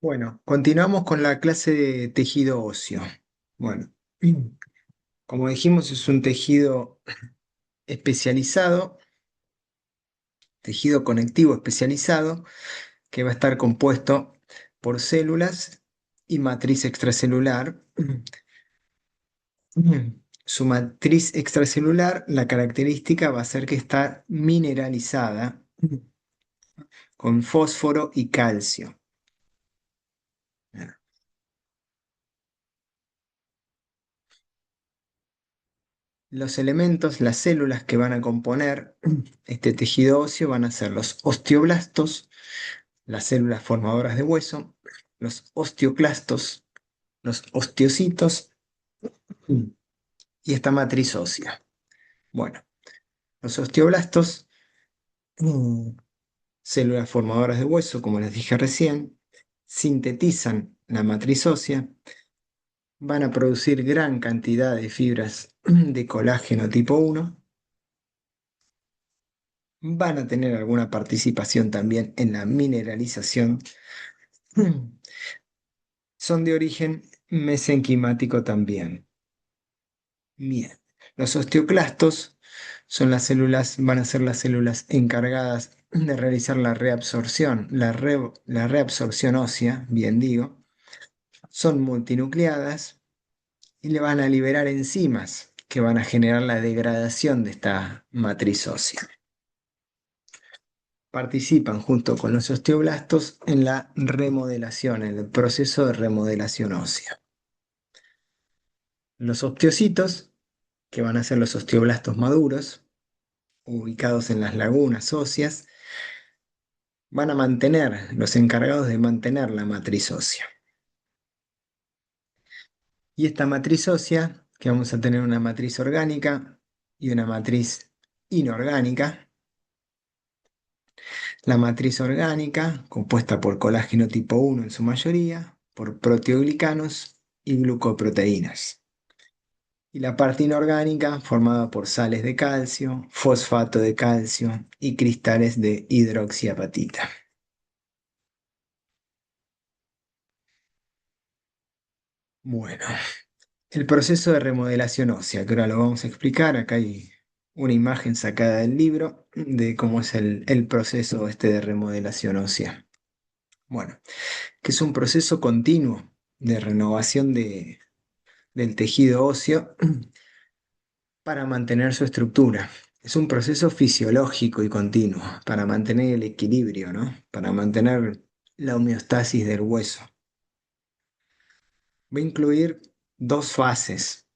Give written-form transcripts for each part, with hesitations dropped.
Bueno, continuamos con la clase de tejido óseo. Bueno, como dijimos, es un tejido especializado, tejido conectivo especializado, que va a estar compuesto por células y matriz extracelular. Su matriz extracelular, la característica va a ser que está mineralizada con fósforo y calcio. Los elementos, las células que van a componer este tejido óseo van a ser los osteoblastos, las células formadoras de hueso, los osteoclastos, los osteocitos y esta matriz ósea. Bueno, los osteoblastos, mm, células formadoras de hueso, como les dije recién, sintetizan la matriz ósea, van a producir gran cantidad de fibras de colágeno tipo 1, van a tener alguna participación también en la mineralización. Son de origen mesenquimático también. Bien. Los osteoclastos son las células, van a ser las células encargadas de realizar la reabsorción, la reabsorción ósea, bien digo. Son multinucleadas y le van a liberar enzimas que van a generar la degradación de esta matriz ósea. Participan junto con los osteoblastos en la remodelación, en el proceso de remodelación ósea. Los osteocitos, que van a ser los osteoblastos maduros, ubicados en las lagunas óseas, van a mantener, los encargados de mantener la matriz ósea. Y esta matriz ósea, que vamos a tener una matriz orgánica y una matriz inorgánica. La matriz orgánica, compuesta por colágeno tipo 1 en su mayoría, por proteoglicanos y glucoproteínas. Y la parte inorgánica, formada por sales de calcio, fosfato de calcio y cristales de hidroxiapatita. Bueno, el proceso de remodelación ósea, que ahora lo vamos a explicar. Acá hay una imagen sacada del libro de cómo es el proceso este de remodelación ósea. Bueno, que es un proceso continuo de renovación del tejido óseo para mantener su estructura. Es un proceso fisiológico y continuo para mantener el equilibrio, ¿no? Para mantener la homeostasis del hueso. Va a incluir dos fases,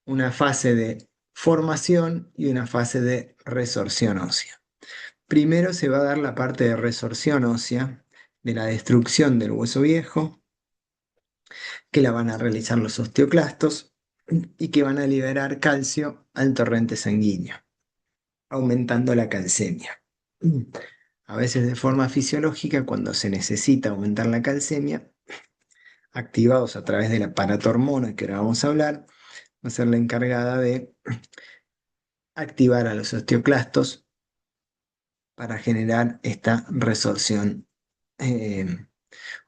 una fase de formación y una fase de resorción ósea. Primero se va a dar la parte de resorción ósea, de la destrucción del hueso viejo, que la van a realizar los osteoclastos y que van a liberar calcio al torrente sanguíneo, aumentando la calcemia. A veces de forma fisiológica, cuando se necesita aumentar la calcemia, activados a través de la paratormona que ahora vamos a hablar, va a ser la encargada de activar a los osteoclastos para generar esta resorción eh,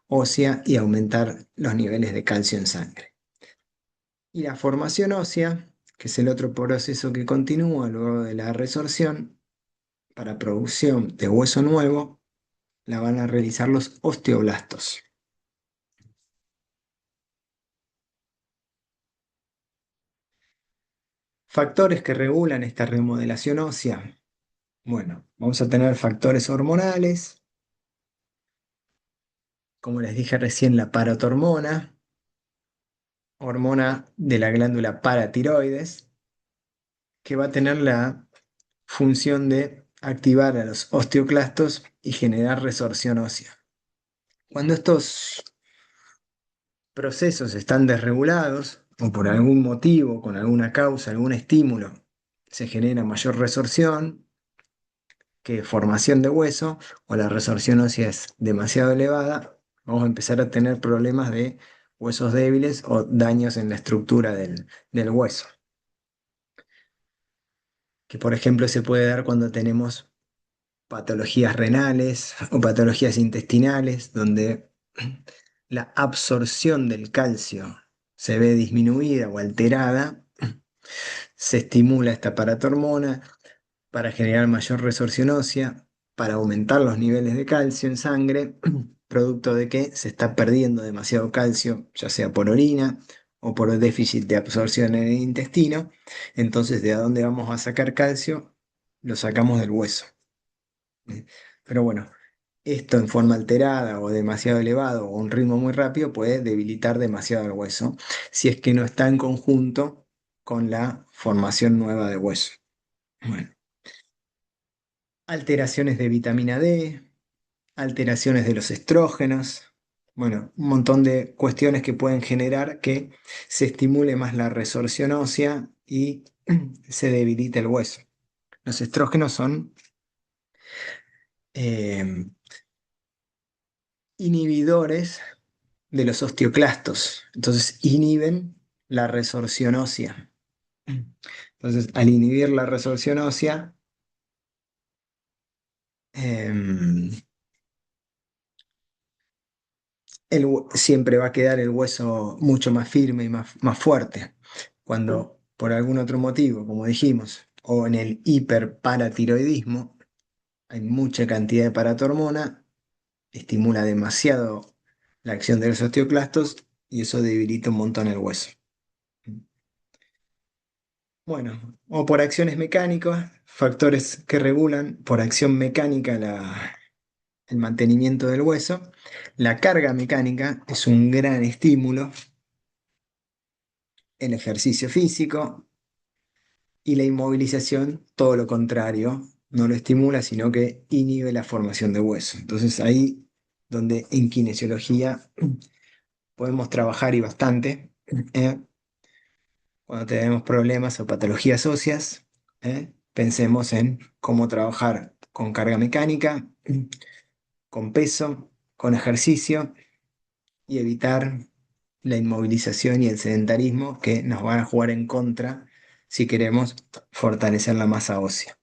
ósea y aumentar los niveles de calcio en sangre. Y la formación ósea, que es el otro proceso que continúa luego de la resorción para producción de hueso nuevo, la van a realizar los osteoblastos. Factores que regulan esta remodelación ósea. Bueno, vamos a tener factores hormonales, como les dije recién, la parotormona, hormona de la glándula paratiroides, que va a tener la función de activar a los osteoclastos y generar resorción ósea. Cuando estos procesos están desregulados o por algún motivo, con alguna causa, algún estímulo, se genera mayor resorción que formación de hueso o la resorción ósea es demasiado elevada, vamos a empezar a tener problemas de huesos débiles o daños en la estructura del hueso, que por ejemplo se puede dar cuando tenemos patologías renales o patologías intestinales, donde la absorción del calcio se ve disminuida o alterada, se estimula esta paratormona para generar mayor resorción ósea, para aumentar los niveles de calcio en sangre, producto de que se está perdiendo demasiado calcio, ya sea por orina o por déficit de absorción en el intestino. Entonces, ¿de dónde vamos a sacar calcio? Lo sacamos del hueso. Pero bueno, esto en forma alterada o demasiado elevado o un ritmo muy rápido puede debilitar demasiado el hueso si es que no está en conjunto con la formación nueva de hueso. Bueno, alteraciones de vitamina D, alteraciones de los estrógenos, bueno, un montón de cuestiones que pueden generar que se estimule más la resorción ósea y se debilite el hueso. Los estrógenos son eh, inhibidores de los osteoclastos, entonces inhiben la resorción ósea. Entonces, al inhibir la resorción ósea, em, siempre va a quedar el hueso mucho más firme y más fuerte. Cuando por algún otro motivo, como dijimos, o en el hiperparatiroidismo, hay mucha cantidad de paratormona, estimula demasiado la acción de los osteoclastos y eso debilita un montón el hueso. Bueno, o por acciones mecánicas, factores que regulan por acción mecánica el mantenimiento del hueso. La carga mecánica es un gran estímulo, el ejercicio físico y la inmovilización, todo lo contrario, no lo estimula, sino que inhibe la formación de hueso. Entonces ahí donde en kinesiología podemos trabajar y bastante, ¿eh? Cuando tenemos problemas o patologías óseas, pensemos en cómo trabajar con carga mecánica, con peso, con ejercicio y evitar la inmovilización y el sedentarismo que nos van a jugar en contra si queremos fortalecer la masa ósea.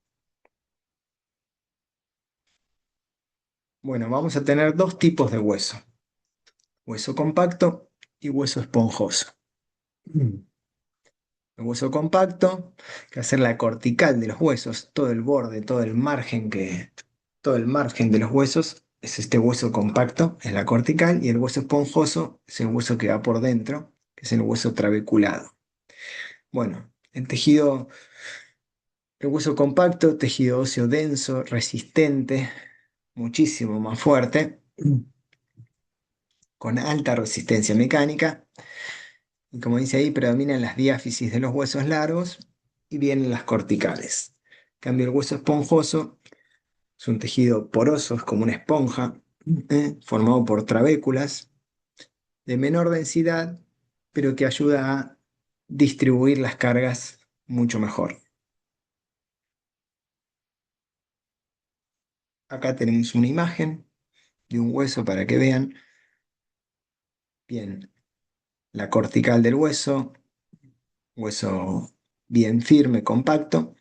Bueno, vamos a tener dos tipos de hueso, hueso compacto y hueso esponjoso. Mm. El hueso compacto, que va a ser la cortical de los huesos, todo el borde, todo el margen de los huesos es este hueso compacto, es la cortical, y el hueso esponjoso es el hueso que va por dentro, que es el hueso trabeculado. Bueno, el hueso compacto, tejido óseo denso, resistente, muchísimo más fuerte, con alta resistencia mecánica, y como dice ahí, predominan las diáfisis de los huesos largos y vienen las corticales. En cambio, el hueso esponjoso es un tejido poroso, es como una esponja, formado por trabéculas de menor densidad, pero que ayuda a distribuir las cargas mucho mejor. Acá tenemos una imagen de un hueso para que vean bien la cortical del hueso, hueso bien firme, compacto.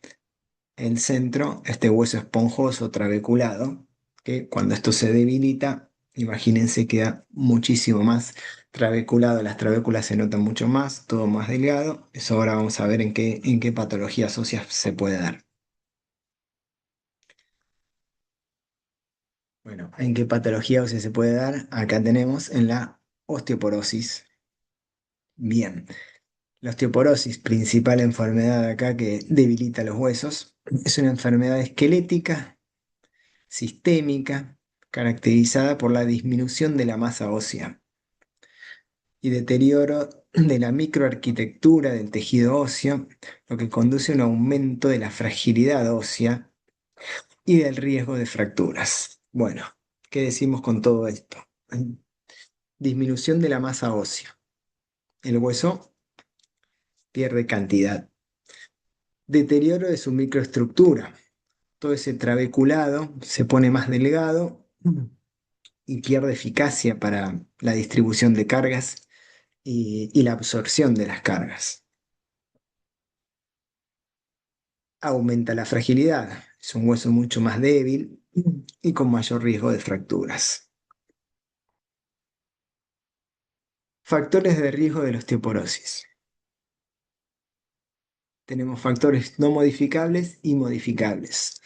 El centro, este hueso esponjoso trabeculado, que cuando esto se debilita, imagínense, queda muchísimo más trabeculado, las trabéculas se notan mucho más, todo más delgado. Eso ahora vamos a ver en qué patologías óseas se puede dar. Bueno, ¿en qué patología ósea se puede dar? Acá tenemos en la osteoporosis. Bien, la osteoporosis, principal enfermedad acá que debilita los huesos, es una enfermedad esquelética sistémica caracterizada por la disminución de la masa ósea y deterioro de la microarquitectura del tejido óseo, lo que conduce a un aumento de la fragilidad ósea y del riesgo de fracturas. Bueno, ¿qué decimos con todo esto? Disminución de la masa ósea. El hueso pierde cantidad. Deterioro de su microestructura. Todo ese trabeculado se pone más delgado y pierde eficacia para la distribución de cargas y la absorción de las cargas. Aumenta la fragilidad, es un hueso mucho más débil y con mayor riesgo de fracturas. Factores de riesgo de la osteoporosis. Tenemos factores no modificables y modificables.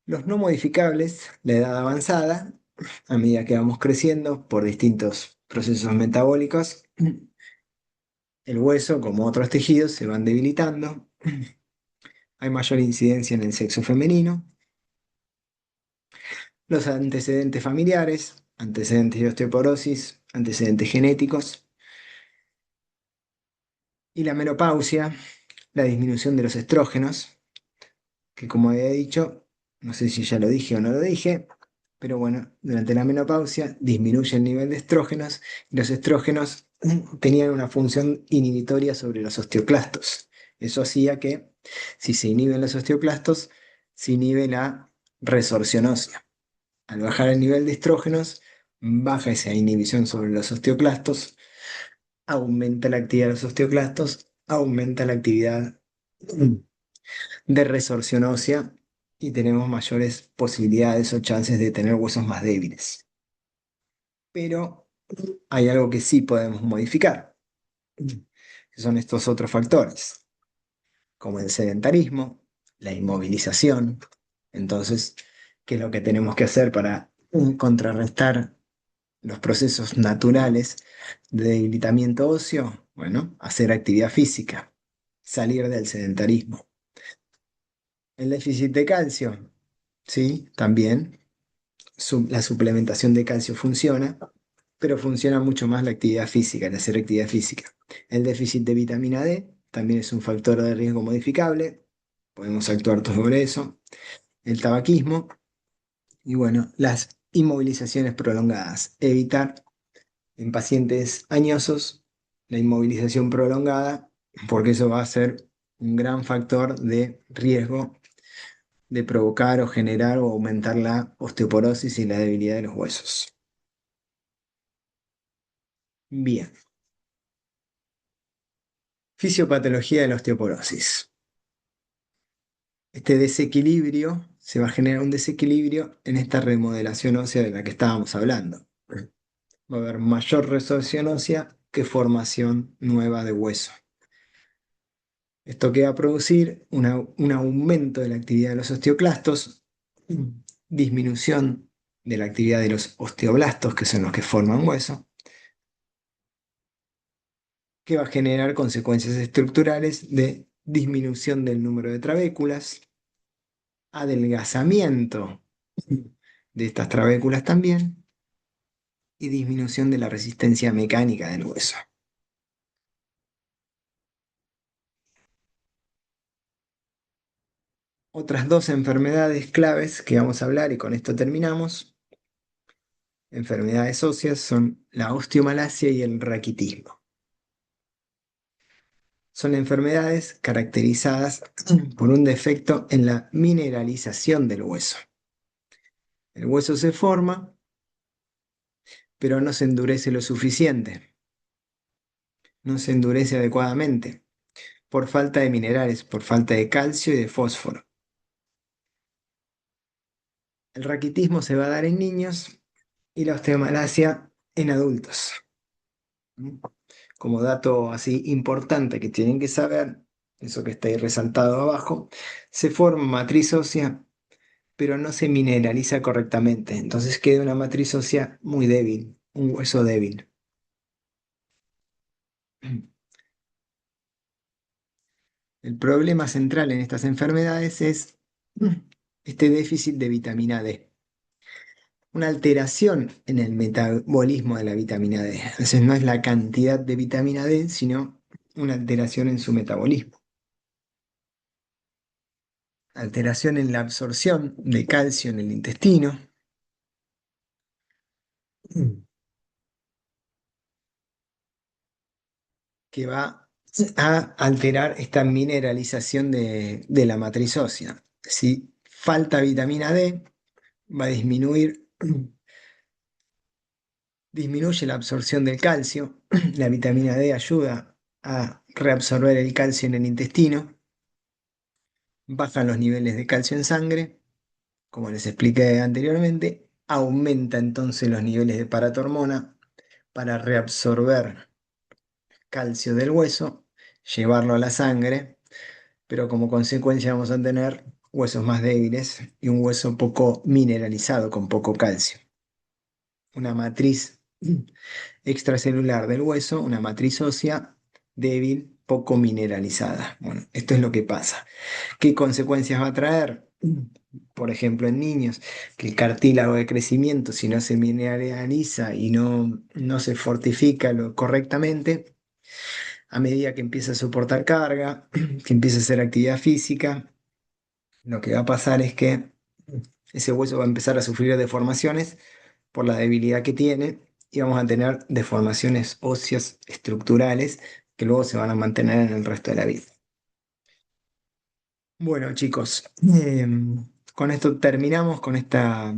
Los no modificables, la edad avanzada, a medida que vamos creciendo por distintos procesos metabólicos, el hueso, como otros tejidos, se van debilitando. Hay mayor incidencia en el sexo femenino. Los antecedentes familiares, antecedentes de osteoporosis, antecedentes genéticos. Y la menopausia, la disminución de los estrógenos, que como había dicho, no sé si ya lo dije o no lo dije, pero bueno, durante la menopausia disminuye el nivel de estrógenos y los estrógenos tenían una función inhibitoria sobre los osteoclastos. Eso hacía que si se inhiben los osteoclastos, se inhibe la resorción ósea. Al bajar el nivel de estrógenos, baja esa inhibición sobre los osteoclastos, aumenta la actividad de los osteoclastos, aumenta la actividad de resorción ósea y tenemos mayores posibilidades o chances de tener huesos más débiles. Pero hay algo que sí podemos modificar, que son estos otros factores, como el sedentarismo, la inmovilización. Entonces, ¿qué es lo que tenemos que hacer para contrarrestar los procesos naturales de debilitamiento óseo? Bueno, hacer actividad física, salir del sedentarismo. El déficit de calcio, sí, también. La suplementación de calcio funciona, pero funciona mucho más la actividad física, el hacer actividad física. El déficit de vitamina D también es un factor de riesgo modificable, podemos actuar sobre eso. El tabaquismo y bueno, las inmovilizaciones prolongadas. Evitar en pacientes añosos la inmovilización prolongada, porque eso va a ser un gran factor de riesgo de provocar o generar o aumentar la osteoporosis y la debilidad de los huesos. Bien, fisiopatología de la osteoporosis. Este desequilibrio, se va a generar un desequilibrio en esta remodelación ósea de la que estábamos hablando. Va a haber mayor resorción ósea que formación nueva de hueso. Esto que va a producir un aumento de la actividad de los osteoclastos, disminución de la actividad de los osteoblastos, que son los que forman hueso, que va a generar consecuencias estructurales de disminución del número de trabéculas, adelgazamiento de estas trabéculas también y disminución de la resistencia mecánica del hueso. Otras dos enfermedades claves que vamos a hablar y con esto terminamos, enfermedades óseas, son la osteomalacia y el raquitismo. Son enfermedades caracterizadas por un defecto en la mineralización del hueso. El hueso se forma, pero no se endurece lo suficiente, no se endurece adecuadamente, por falta de minerales, por falta de calcio y de fósforo. El raquitismo se va a dar en niños y la osteomalacia en adultos. Como dato así importante que tienen que saber, eso que está ahí resaltado abajo, se forma matriz ósea, pero no se mineraliza correctamente. Entonces queda una matriz ósea muy débil, un hueso débil. El problema central en estas enfermedades es este déficit de vitamina D, una alteración en el metabolismo de la vitamina D. Entonces no es la cantidad de vitamina D, sino una alteración en su metabolismo. Alteración en la absorción de calcio en el intestino, que va a alterar esta mineralización de la matriz ósea. Si falta vitamina D, va a disminuye la absorción del calcio. La vitamina D ayuda a reabsorber el calcio en el intestino, bajan los niveles de calcio en sangre, como les expliqué anteriormente, aumenta entonces los niveles de paratormona, para reabsorber calcio del hueso, llevarlo a la sangre, pero como consecuencia vamos a tener huesos más débiles y un hueso poco mineralizado, con poco calcio. Una matriz extracelular del hueso, una matriz ósea débil, poco mineralizada. Bueno, esto es lo que pasa. ¿Qué consecuencias va a traer? Por ejemplo, en niños, que el cartílago de crecimiento, si no se mineraliza y no se fortifica correctamente, a medida que empieza a soportar carga, que empieza a hacer actividad física, lo que va a pasar es que ese hueso va a empezar a sufrir deformaciones por la debilidad que tiene y vamos a tener deformaciones óseas estructurales que luego se van a mantener en el resto de la vida. Bueno, chicos, con esto terminamos con esta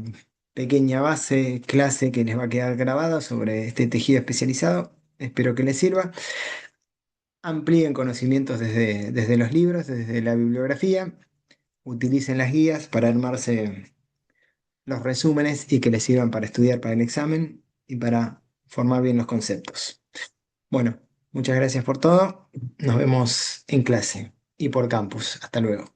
pequeña base clase que les va a quedar grabada sobre este tejido especializado. Espero que les sirva. Amplíen conocimientos desde los libros, desde la bibliografía. Utilicen las guías para armarse los resúmenes y que les sirvan para estudiar para el examen y para formar bien los conceptos. Bueno, muchas gracias por todo. Nos vemos en clase y por campus. Hasta luego.